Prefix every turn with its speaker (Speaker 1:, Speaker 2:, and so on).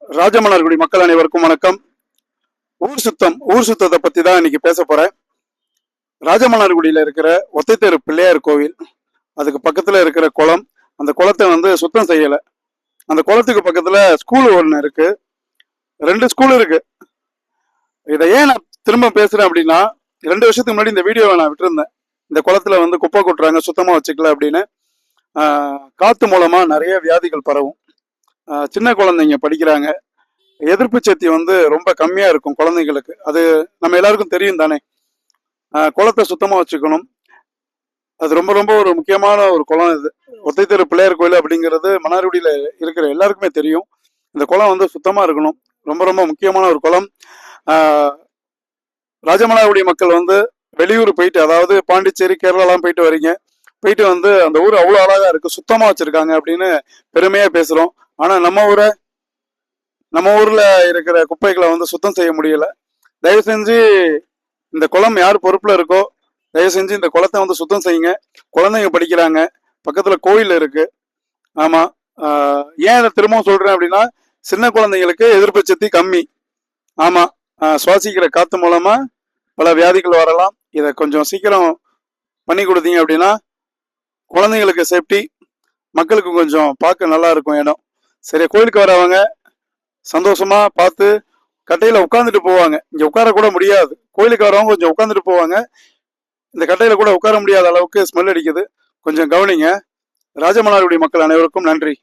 Speaker 1: ராஜமன்னார்குடி மக்கள் அனைவருக்கும் வணக்கம். ஊர் சுத்தத்தை பத்தி தான் இன்னைக்கு பேச போறேன். ராஜமன்னார்குடியில இருக்கிற ஒத்தைத்தெரு பிள்ளையார் கோவில், அதுக்கு பக்கத்துல இருக்கிற குளம், அந்த குளத்தை சுத்தம் செய்யல. அந்த குளத்துக்கு பக்கத்துல ஸ்கூல் ஒன்று இருக்கு, 2 ஸ்கூல் இருக்கு. இதை ஏன் நான் திரும்ப பேசுறேன் அப்படின்னா, 2 வருஷத்துக்கு முன்னாடி இந்த வீடியோவை நான் விட்டுருந்தேன். இந்த குளத்துல குப்பை கொட்டுறாங்க, சுத்தமா வச்சுக்கல அப்படின்னு. காத்து மூலமா நிறைய வியாதிகள் பரவும். சின்ன குழந்தைங்க படிக்கிறாங்க, எதிர்ப்பு சக்தி ரொம்ப கம்மியா இருக்கும் குழந்தைங்களுக்கு. அது நம்ம எல்லாருக்கும் தெரியும் தானே. குளத்தை சுத்தமா வச்சுக்கணும். அது ரொம்ப ரொம்ப ஒரு முக்கியமான ஒரு குளம். இது ஒத்தைத்தெரு பிள்ளையார் கோயில் அப்படிங்கிறது மன்னார்குடியில இருக்கிற எல்லாருக்குமே தெரியும். இந்த குளம் சுத்தமா இருக்கணும். ரொம்ப ரொம்ப முக்கியமான ஒரு குளம். ராஜமன்னார்குடி மக்கள் வெளியூர் போயிட்டு, அதாவது பாண்டிச்சேரி, கேரளாலாம் போயிட்டு வரீங்க. போயிட்டு அந்த ஊர் அவ்வளோ அழகா இருக்கு, சுத்தமா வச்சிருக்காங்க அப்படின்னு பெருமையா பேசுறோம். ஆனா நம்ம ஊர்ல இருக்கிற குப்பைகளை சுத்தம் செய்ய முடியல. தயவு செஞ்சு இந்த குளம் யார் பொறுப்புல இருக்கோ, தயவு செஞ்சு இந்த குளத்தை சுத்தம் செய்யுங்க. குழந்தைங்க படிக்கிறாங்க, பக்கத்துல கோயில் இருக்கு. ஆமா, ஏன் இதை திரும்பவும் சொல்றேன் அப்படின்னா, சின்ன குழந்தைங்களுக்கு எதிர்ப்பு சக்தி கம்மி. ஆமா, சுவாசிக்கிற காத்து மூலமா பல வியாதிகள் வரலாம். இதை கொஞ்சம் சீக்கிரம் பண்ணி கொடுத்தீங்க அப்படின்னா குழந்தைங்களுக்கு சேஃப்டி, மக்களுக்கு கொஞ்சம் பார்க்க நல்லா இருக்கும் இடம். சரி, கோயிலுக்கு வரவங்க சந்தோஷமா பார்த்து கட்டையில உட்காந்துட்டு போவாங்க. இங்க உட்கார கூட முடியாது. கோயிலுக்கு வரவங்க கொஞ்சம் உட்காந்துட்டு போவாங்க. இந்த கட்டையில கூட உட்கார முடியாத அளவுக்கு ஸ்மெல் அடிக்குது. கொஞ்சம் கவனிங்க. ராஜமன்னார்குடி மக்கள் அனைவருக்கும் நன்றி.